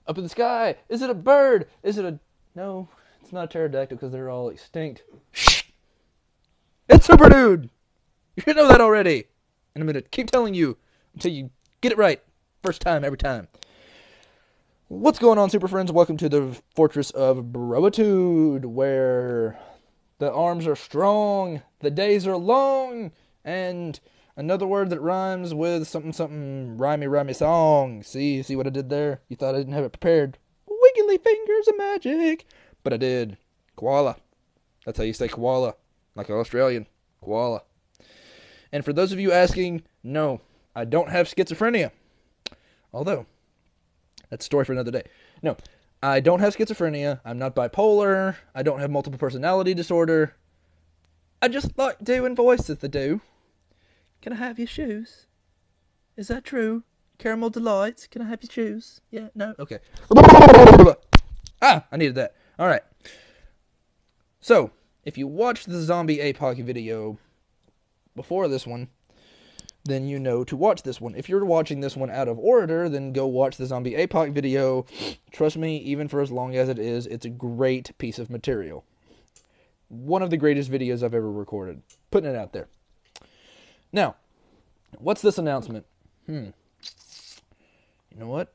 Up in the sky. Is it a bird? Is it a... No, it's not a pterodactyl because they're all extinct. Shh! It's Super Dude! You should know that already. And I'm going to keep telling you until you get it right. First time, every time. What's going on, Super Friends? Welcome to the Fortress of Broitude, where the arms are strong, the days are long, and another word that rhymes with something, rhymey song. See what I did there? You thought I didn't have it prepared. Wiggly fingers of magic. But I did. Koala. That's how you say koala. Like an Australian. Koala. And for those of you asking, no, I don't have schizophrenia. Although, that's a story for another day. No, I don't have schizophrenia. I'm not bipolar. I don't have multiple personality disorder. I just like doing voices to do. Can I have your shoes? Is that true? Caramel Delights. Can I have your shoes? Yeah, no? Okay. I needed that. Alright. So, if you watched the Zombie APOC video before this one, then you know to watch this one. If you're watching this one out of order, then go watch the Zombie APOC video. Trust me, even for as long as it is, it's a great piece of material. One of the greatest videos I've ever recorded. Putting it out there. Now, what's this announcement? You know what?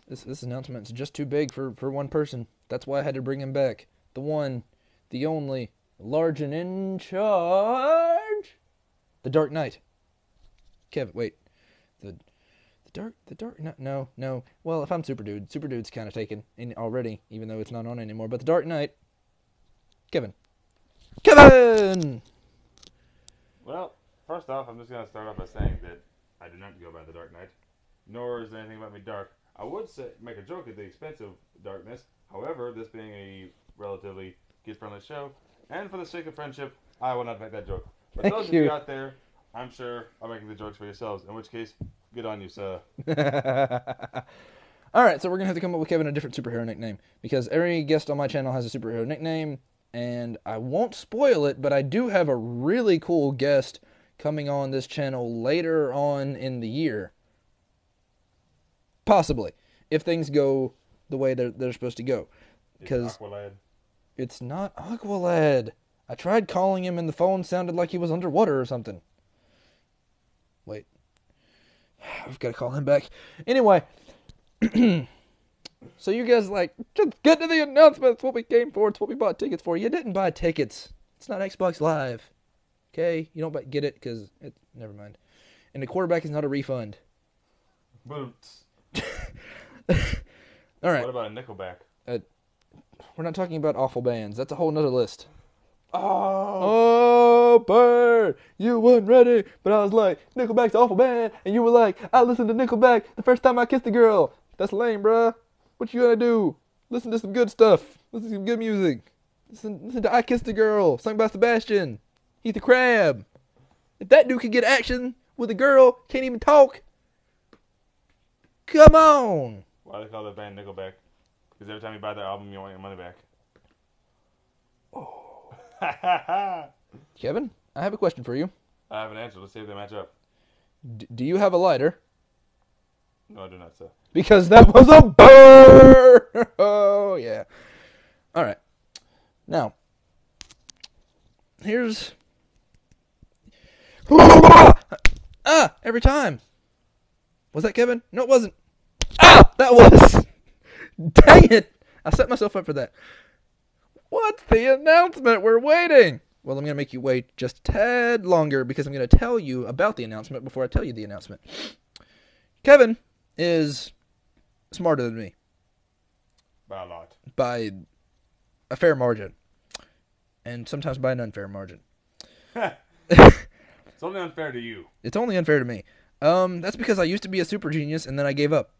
This announcement's just too big for one person. That's why I had to bring him back. The one, the only, large and in charge. The Dark Knight. Kevin, wait. The Dark, no. Well, if I'm Super Dude's kind of taken in already, even though it's not on anymore. But the Dark Knight. Kevin! Well, first off, I'm just going to start off by saying that I do not go by the Dark Knight, nor is anything about me dark. I would make a joke at the expense of darkness. However, this being a relatively kid-friendly show, and for the sake of friendship, I will not make that joke. But Thank those you. of you out there, I'm sure are making the jokes for yourselves, in which case, good on you, sir. Alright, so we're going to have to come up with Kevin a different superhero nickname, because every guest on my channel has a superhero nickname, and I won't spoil it, but I do have a really cool guest coming on this channel later on in the year. Possibly, if things go the way they're supposed to go. Because it's not Aqualad. I tried calling him and the phone sounded like he was underwater or something. Wait. I've got to call him back. Anyway. So you guys just get to the announcement. It's what we came for. It's what we bought tickets for. You didn't buy tickets. It's not Xbox Live. Okay? You don't get it because never mind. And the quarterback is not a refund. Boots. All right. What about a Nickelback? We're not talking about awful bands. That's a whole nother list. Oh, Bird, you weren't ready, but I was like, Nickelback's an awful band, and you were like, I listened to Nickelback the first time I kissed a girl. That's lame, bruh. What you gonna do? Listen to some good stuff. Listen to some good music. Listen to I Kissed a Girl, sung by Sebastian. He's the Crab. If that dude can get action with a girl, can't even talk. Come on. Why do they call the band Nickelback? Because every time you buy their album, you want your money back. Oh. Kevin, I have a question for you. I have an answer. Let's see if they match up. Do you have a lighter? No, I do not, sir. Because that was a burr! Oh, yeah. All right. Now, here's... Every time. Was that Kevin? No, it wasn't. That was... Dang it! I set myself up for that. What's the announcement? We're waiting! Well, I'm going to make you wait just a tad longer because I'm going to tell you about the announcement before I tell you the announcement. Kevin is smarter than me. By a lot. By a fair margin. And sometimes by an unfair margin. It's only unfair to you. It's only unfair to me. That's because I used to be a super genius and then I gave up.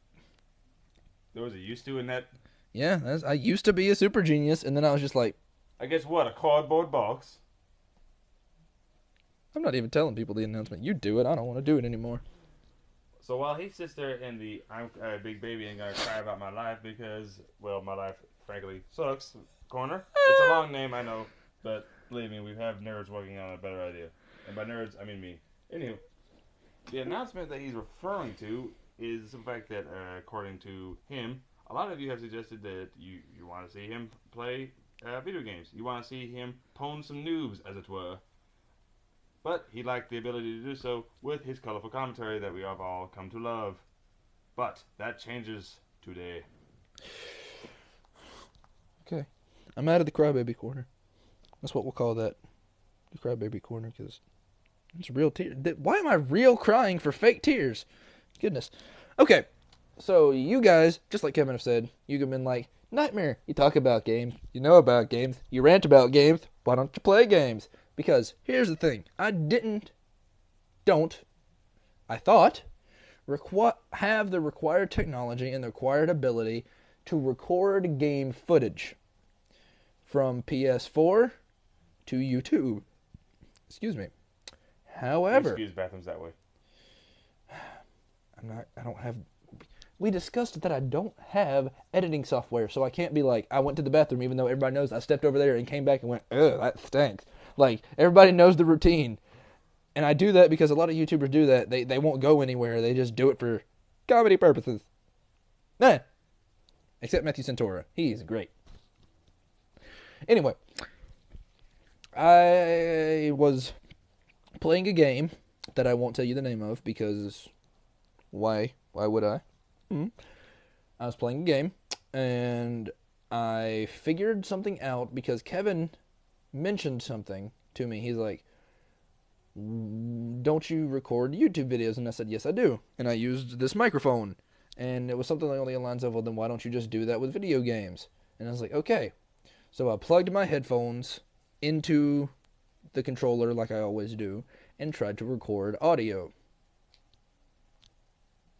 There was a used to in that? Yeah, I used to be a super genius and then I was just like... I guess what? A cardboard box? I'm not even telling people the announcement. You do it. I don't want to do it anymore. So while he sits there in the I'm a big baby and gonna cry about my life because, well, my life, frankly, sucks corner. It's a long name, I know, but believe me, we have nerds working on a better idea. And by nerds, I mean me. Anywho, the announcement that he's referring to is the fact that, according to him, a lot of you have suggested that you want to see him play video games. You want to see him pwn some noobs, as it were. But he lacked the ability to do so with his colorful commentary that we have all come to love. But that changes today. Okay. I'm out of the crybaby corner. That's what we'll call that. The crybaby corner, because it's real tears. Why am I real crying for fake tears? Goodness. Okay. So you guys, just like Kevin have said, you have been like, Nightmare, you talk about games, you know about games, you rant about games, why don't you play games? Because here's the thing, I thought, have the required technology and the required ability to record game footage from PS4 to YouTube. Excuse me. However, Excuse bathrooms that way. we discussed that I don't have editing software, so I can't be like, I went to the bathroom even though everybody knows I stepped over there and came back and went, ugh, that stinks. Like, everybody knows the routine. And I do that because a lot of YouTubers do that. They won't go anywhere. They just do it for comedy purposes. Nah. Except Matthew Santora. He's great. Anyway. I was playing a game that I won't tell you the name of because why? Why would I? I was playing a game and I figured something out because Kevin mentioned something to me. He's like, don't you record YouTube videos? And I said, yes, I do. And I used this microphone. And it was something along the lines of, well, then why don't you just do that with video games? And I was like, okay. So I plugged my headphones into the controller like I always do and tried to record audio.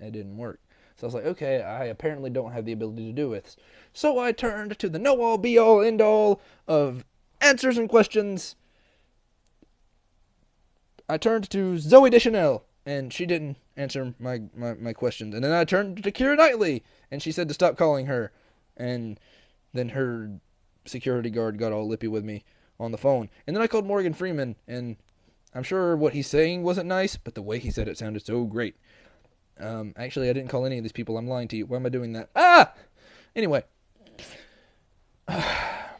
It didn't work. So I was like, okay, I apparently don't have the ability to do it. So I turned to the know-all, be-all, end-all of answers and questions. I turned to Zoe Deschanel, and she didn't answer my questions. And then I turned to Keira Knightley, and she said to stop calling her. And then her security guard got all lippy with me on the phone. And then I called Morgan Freeman, and I'm sure what he's saying wasn't nice, but the way he said it sounded so great. Actually, I didn't call any of these people. I'm lying to you. Why am I doing that? Anyway. I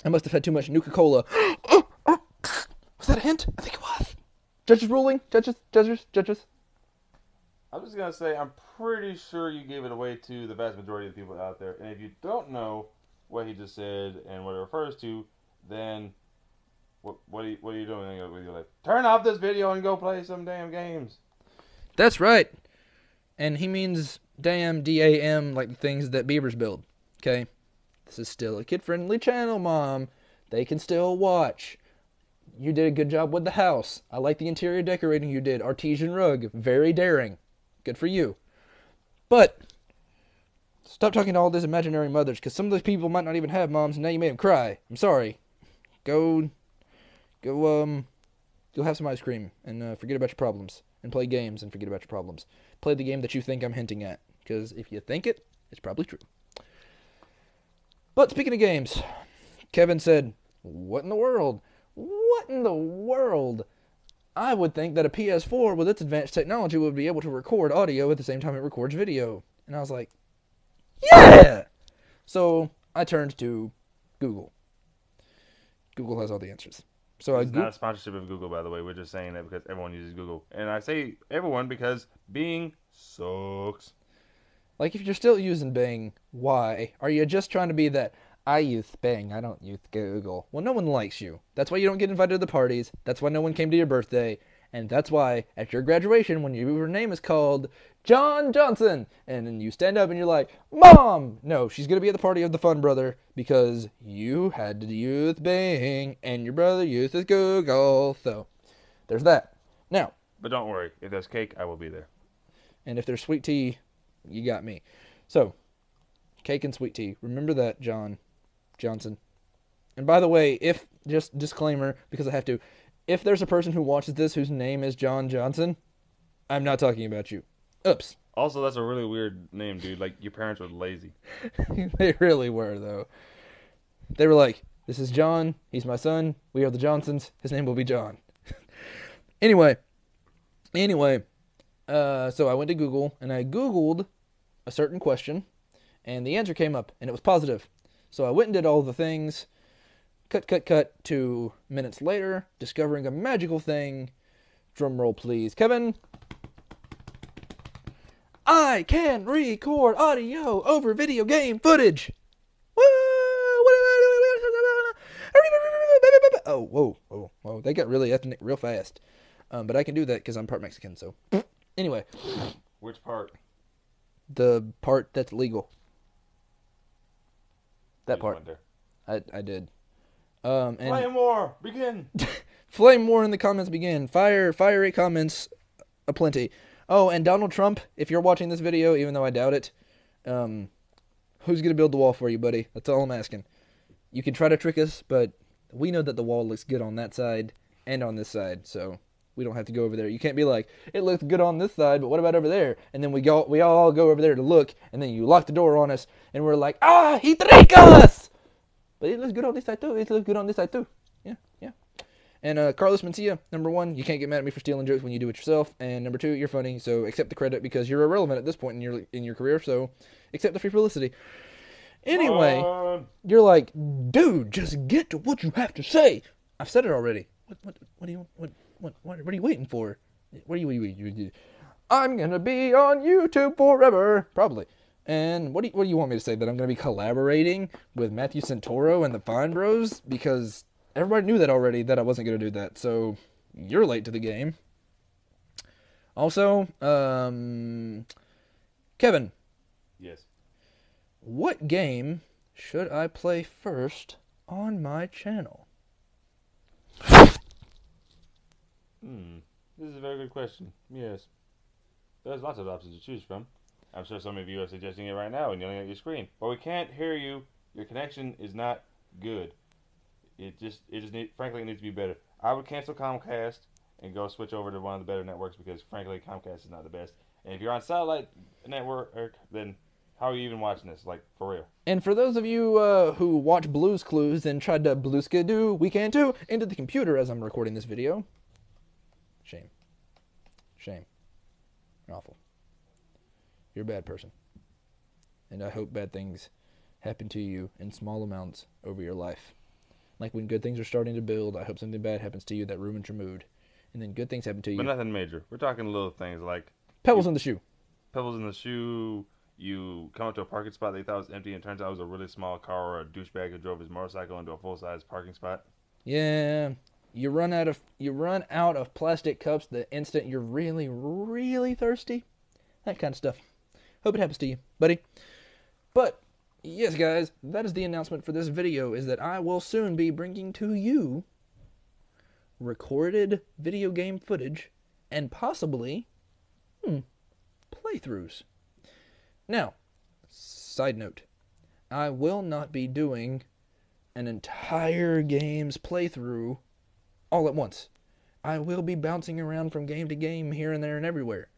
must have had too much Nuka-Cola. Was that a hint? I think it was. Judges ruling. Judges. I'm just going to say, I'm pretty sure you gave it away to the vast majority of the people out there. And if you don't know what he just said and what it refers to, then what are you doing with your life? Turn off this video and go play some damn games. That's right. And he means damn DAM, like the things that beavers build. Okay? This is still a kid-friendly channel, Mom. They can still watch. You did a good job with the house. I like the interior decorating you did. Artesian rug. Very daring. Good for you. But stop talking to all these imaginary mothers, because some of those people might not even have moms, and now you made them cry. I'm sorry. Go have some ice cream, and forget about your problems. And play games and forget about your problems. Play the game that you think I'm hinting at. Because if you think it, it's probably true. But speaking of games, Kevin said, what in the world? What in the world? I would think that a PS4 with its advanced technology would be able to record audio at the same time it records video. And I was like, yeah! So I turned to Google. Google has all the answers. So it's not a sponsorship of Google, by the way. We're just saying that because everyone uses Google. And I say everyone because Bing sucks. Like, if you're still using Bing, why? Are you just trying to be that, I use Bing, I don't use Google? Well, no one likes you. That's why you don't get invited to the parties. That's why no one came to your birthday. And that's why, at your graduation, when your name is called John Johnson, and then you stand up and you're like, Mom! No, she's going to be at the party of the fun brother because you had to use Bing, and your brother uses Google. So, there's that. Now. But don't worry. If there's cake, I will be there. And if there's sweet tea, you got me. So, cake and sweet tea. Remember that, John Johnson. And by the way, just disclaimer, because I have to, if there's a person who watches this whose name is John Johnson, I'm not talking about you. Oops. Also, that's a really weird name, dude. Like, your parents were lazy. They really were, though. They were like, this is John. He's my son. We are the Johnsons. His name will be John. Anyway. So I went to Google, and I Googled a certain question, And the answer came up, and it was positive. So I went and did all the things. Cut to minutes later, discovering a magical thing. Drum roll, please. Kevin. I can record audio over video game footage. Oh, whoa. They got really ethnic real fast. But I can do that because I'm part Mexican, so. Anyway. Which part? The part that's legal. That You part. went there. I did. And Flame war, begin. Flame war in the comments begin. Fiery comments aplenty. Oh, and Donald Trump, if you're watching this video, even though I doubt it, who's going to build the wall for you, buddy? That's all I'm asking. You can try to trick us, but we know that the wall looks good on that side and on this side, so we don't have to go over there. You can't be like, it looks good on this side, but what about over there? And then we all go over there to look, and then you lock the door on us, and we're like, he tricked us! But it looks good on this side, too. It looks good on this side, too. Yeah. And Carlos Mencia, number one, you can't get mad at me for stealing jokes when you do it yourself. And number two, you're funny, so accept the credit because you're irrelevant at this point in your career, so accept the free publicity. Anyway, you're like, dude, just get to what you have to say. I've said it already. What are you waiting for? What are you? I'm gonna be on YouTube forever, probably. And what do you want me to say? That I'm gonna be collaborating with Matthew Santoro and the Fine Bros? Because everybody knew that already, that I wasn't gonna do that. So you're late to the game. Also, Kevin. Yes. What game should I play first on my channel? This is a very good question. Yes. There's lots of options to choose from. I'm sure some of you are suggesting it right now and yelling at your screen. But we can't hear you. Your connection is not good. Frankly, it needs to be better. I would cancel Comcast and go switch over to one of the better networks because, frankly, Comcast is not the best. And if you're on satellite network, then how are you even watching this? Like, for real. And for those of you who watch Blue's Clues and tried to blue-skidoo, we can too, into the computer as I'm recording this video. Shame. You're awful. You're a bad person. And I hope bad things happen to you in small amounts over your life. Like when good things are starting to build, I hope something bad happens to you that ruins your mood. And then good things happen to you. But nothing major. We're talking little things like... Pebbles in the shoe. Pebbles in the shoe. You come up to a parking spot that you thought was empty and it turns out it was a really small car or a douchebag who drove his motorcycle into a full-size parking spot. Yeah. You run out of plastic cups the instant you're really, really thirsty. That kind of stuff. Hope it happens to you, buddy. But, yes, guys, that is the announcement for this video, is that I will soon be bringing to you recorded video game footage and possibly playthroughs. Now, side note, I will not be doing an entire game's playthrough all at once. I will be bouncing around from game to game here and there and everywhere.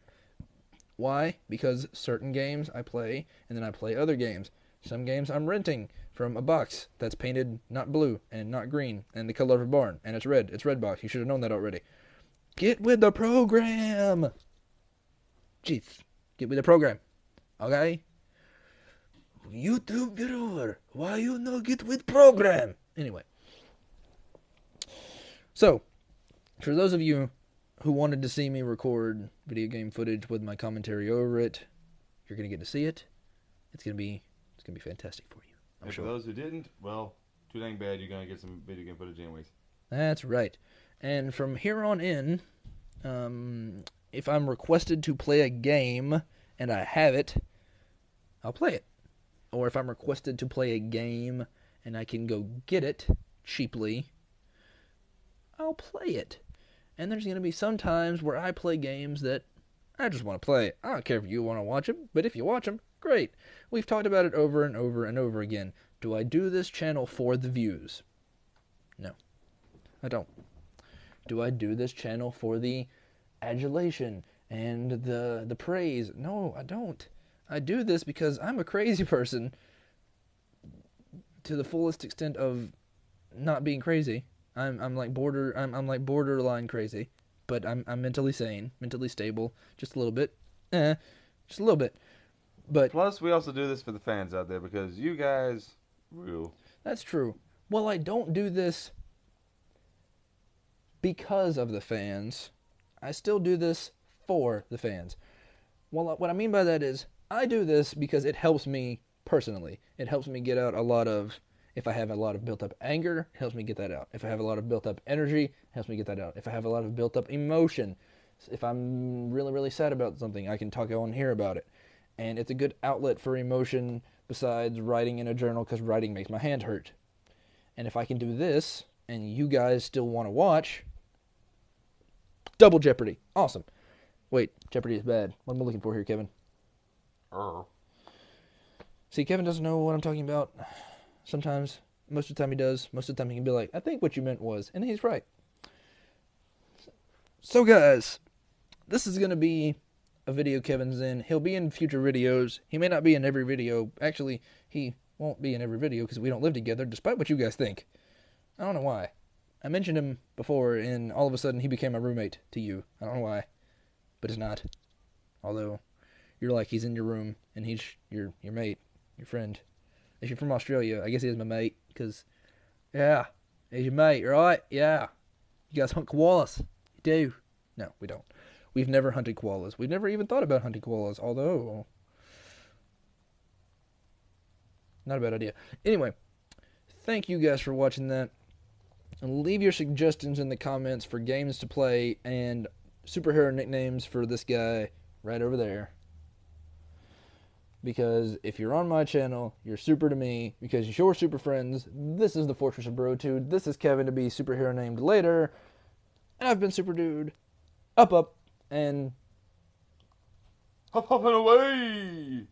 Why? Because certain games I play, and then I play other games. Some games I'm renting from a box that's painted not blue and not green, and the color of a barn, and it's red. It's Redbox. You should have known that already. Get with the program! Jeez. Get with the program. Okay? YouTube viewer, why you no get with program? Anyway. So, for those of you who wanted to see me record video game footage with my commentary over it, you're going to get to see it. It's going to be fantastic for you, I'm sure. For those who didn't, well, too dang bad, you're going to get some video game footage anyways. That's right. And from here on in, if I'm requested to play a game and I have it, I'll play it. Or if I'm requested to play a game and I can go get it cheaply, I'll play it. And there's going to be some times where I play games that I just want to play. I don't care if you want to watch them, but if you watch them, great. We've talked about it over and over and over again. Do I do this channel for the views? No, I don't. Do I do this channel for the adulation and the praise? No, I don't. I do this because I'm a crazy person to the fullest extent of not being crazy. I'm like borderline crazy, but I'm mentally sane, mentally stable, just a little bit. Just a little bit. But Plus, we also do this for the fans out there because you guys rule. that's true. Well, I don't do this because of the fans. I still do this for the fans. Well, what I mean by that is I do this because it helps me personally. It helps me get out a lot of, if I have a lot of built up anger, it helps me get that out. If I have a lot of built up energy, it helps me get that out. If I have a lot of built up emotion, if I'm really, really sad about something, I can talk on here about it. And it's a good outlet for emotion besides writing in a journal because writing makes my hand hurt. And if I can do this and you guys still want to watch, double Jeopardy. Awesome. Wait, Jeopardy is bad. What am I looking for here, Kevin? See, Kevin doesn't know what I'm talking about. Sometimes, most of the time he does. Most of the time he can be like, I think what you meant was, and he's right. So guys, this is going to be a video Kevin's in. He'll be in future videos. He may not be in every video. Actually, he won't be in every video because we don't live together, despite what you guys think. I don't know why. I mentioned him before, and all of a sudden he became a roommate to you. I don't know why, but it's not. Although, you're like he's in your room, and he's your mate, your friend. If you're from Australia, I guess he is my mate, because, yeah, he's your mate, right? Yeah. You guys hunt koalas. You do. No, we don't. We've never hunted koalas. We've never even thought about hunting koalas, although, not a bad idea. Anyway, thank you guys for watching that. And leave your suggestions in the comments for games to play and superhero nicknames for this guy right over there. Because if you're on my channel, you're super to me. Because you're super friends. This is the Fortress of Brotude. This is Kevin to be superhero named later. And I've been Super Dude. Up, and Hop, hopping away!